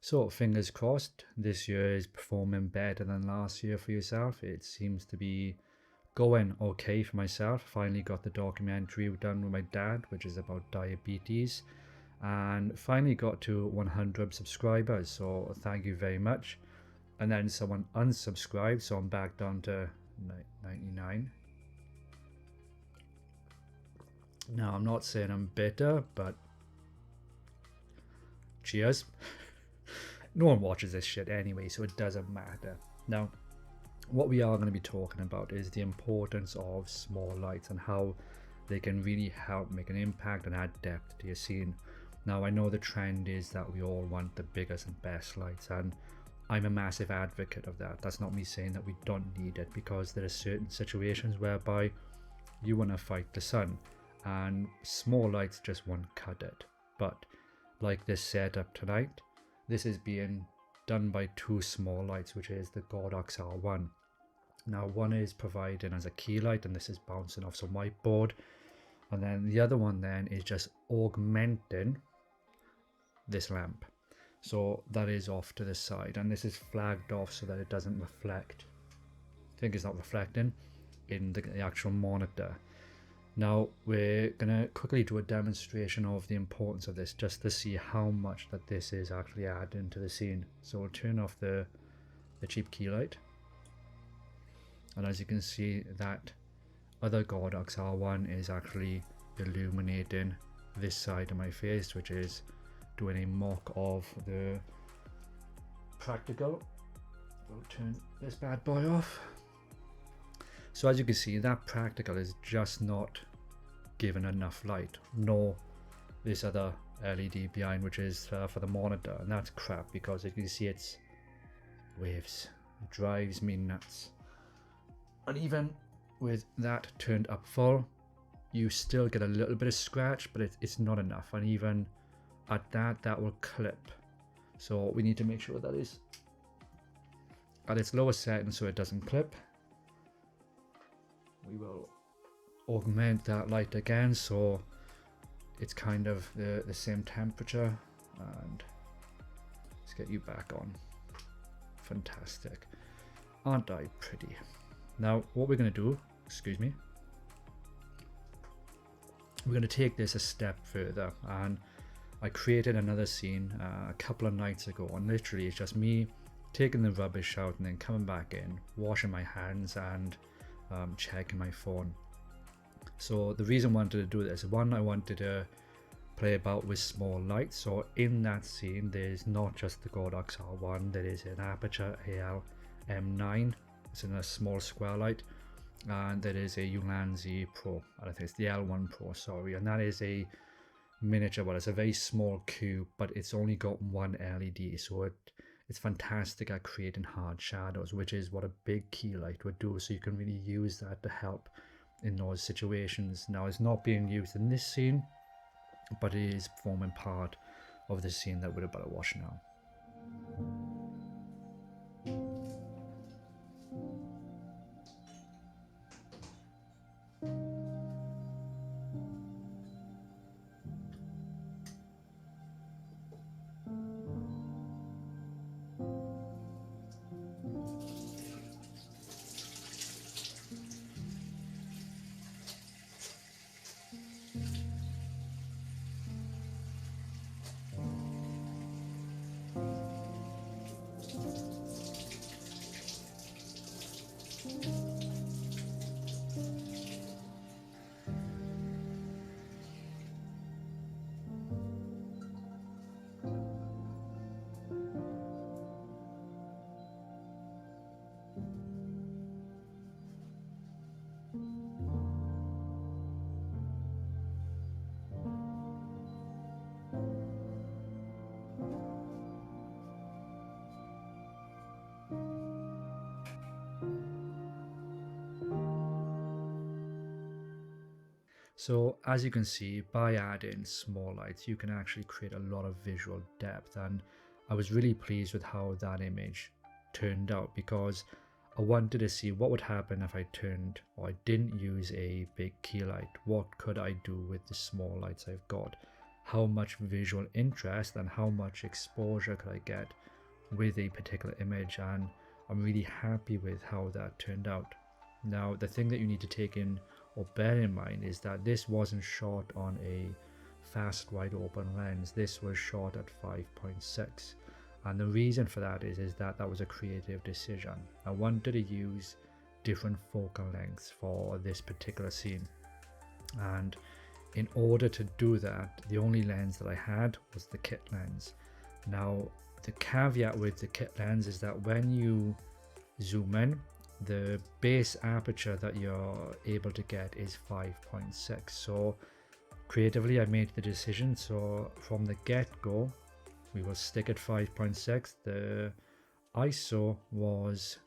So fingers crossed this year is performing better than last year for yourself. It seems to be going okay for myself. Finally got the documentary done with my dad, which is about diabetes, and finally got to 100 subscribers. So thank you very much. And then someone unsubscribed, so I'm back down to 99. Now I'm not saying I'm bitter, but cheers. No one watches this shit anyway, so it doesn't matter. Now, what we are going to be talking about is the importance of small lights and how they can really help make an impact and add depth to your scene. Now, I know the trend is that we all want the biggest and best lights, and I'm a massive advocate of that. That's not me saying that we don't need it, because there are certain situations whereby you want to fight the sun and small lights just won't cut it. But like this setup tonight, this is being done by two small lights, which is the Godox R1. Now one is providing as a key light, and this is bouncing off some whiteboard, and then the other one then is just augmenting this lamp. So that is off to the side, and this is flagged off so that it doesn't reflect. I think it's not reflecting in the actual monitor. Now we're gonna quickly do a demonstration of the importance of this, just to see how much that this is actually adding to the scene. So we'll turn off the cheap key light, and as you can see, that other Godox R1 is actually illuminating this side of my face, which is doing a mock of the practical. We'll turn this bad boy off. So as you can see, that practical is just not given enough light, nor this other LED behind, which is for the monitor, and that's crap, because as you can see, it's waves. It drives me nuts. And even with that turned up full, you still get a little bit of scratch, but it's not enough, and even at that will clip. So we need to make sure that is at its lowest setting so it doesn't clip. We will augment that light again so it's kind of the same temperature, and let's get you back on. Fantastic. Aren't I pretty? Now what we're going to do, excuse me, we're going to take this a step further, and I created another scene a couple of nights ago, and literally it's just me taking the rubbish out and then coming back in, washing my hands, and checking my phone. So the reason I wanted to do this, one, I wanted to play about with small lights. So in that scene there's not just the Godox R1, there is an Aputure AL M9, it's in a small square light, and there is a Ulanzi Pro, I think it's the L1 Pro, sorry, and that is a miniature, well, it's a very small cube, but it's only got one LED, so it's fantastic at creating hard shadows, which is what a big key light would do. So you can really use that to help in those situations. Now it's not being used in this scene, but it is forming part of the scene that we're about to watch now. So as you can see, by adding small lights, you can actually create a lot of visual depth, and I was really pleased with how that image turned out, because I wanted to see what would happen if I turned, or I didn't use a big key light. What could I do with the small lights I've got? how much visual interest and how much exposure could I get with a particular image, and I'm really happy with how that turned out. Now, the thing that you need to take in or bear in mind is that this wasn't shot on a fast wide open lens. This was shot at 5.6, and the reason for that is that was a creative decision. I wanted to use different focal lengths for this particular scene, and in order to do that, the only lens that I had was the kit lens. Now, the caveat with the kit lens is that when you zoom in, the base aperture that you're able to get is 5.6. So creatively, I made the decision, so from the get-go we will stick at 5.6. The ISO was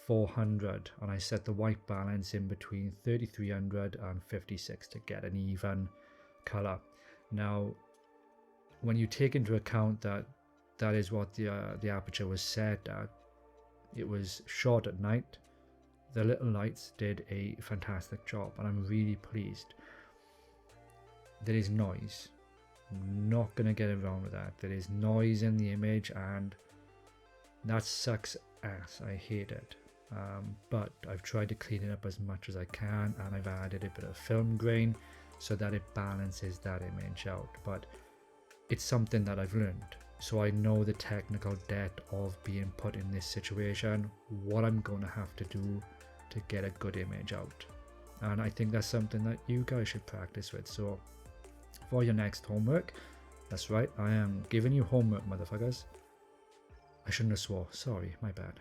400, and I set the white balance in between 3300 and 56 to get an even color. Now, when you take into account that that is what the aperture was set at, it was shot at night, the little lights did a fantastic job, and I'm really pleased. There is noise, I'm not gonna get around with that. There is noise in the image, and that sucks ass. I hate it. But I've tried to clean it up as much as I can, and I've added a bit of film grain so that it balances that image out. But it's something that I've learned, so I know the technical debt of being put in this situation, what I'm going to have to do to get a good image out. And I think that's something that you guys should practice with. So for your next homework, that's right, I am giving you homework, motherfuckers. I shouldn't have swore, sorry, my bad.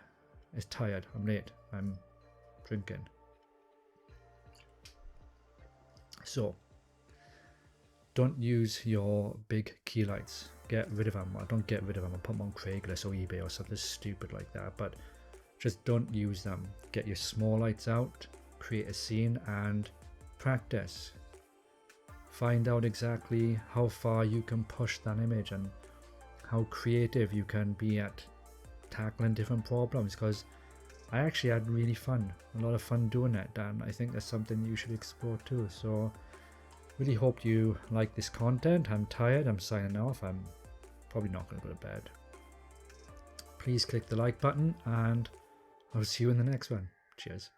It's tired, I'm late, I'm drinking. So, don't use your big key lights. Get rid of them. Well, don't get rid of them and put them on Craigslist or eBay or something stupid like that. But just don't use them. Get your small lights out, create a scene, and practice. Find out exactly how far you can push that image and how creative you can be at tackling different problems, because I actually had really fun, a lot of fun doing it, and I think that's something you should explore too. So really hope you like this content. I'm tired, I'm signing off, I'm probably not going to go to bed. Please click the like button, and I'll see you in the next one. Cheers.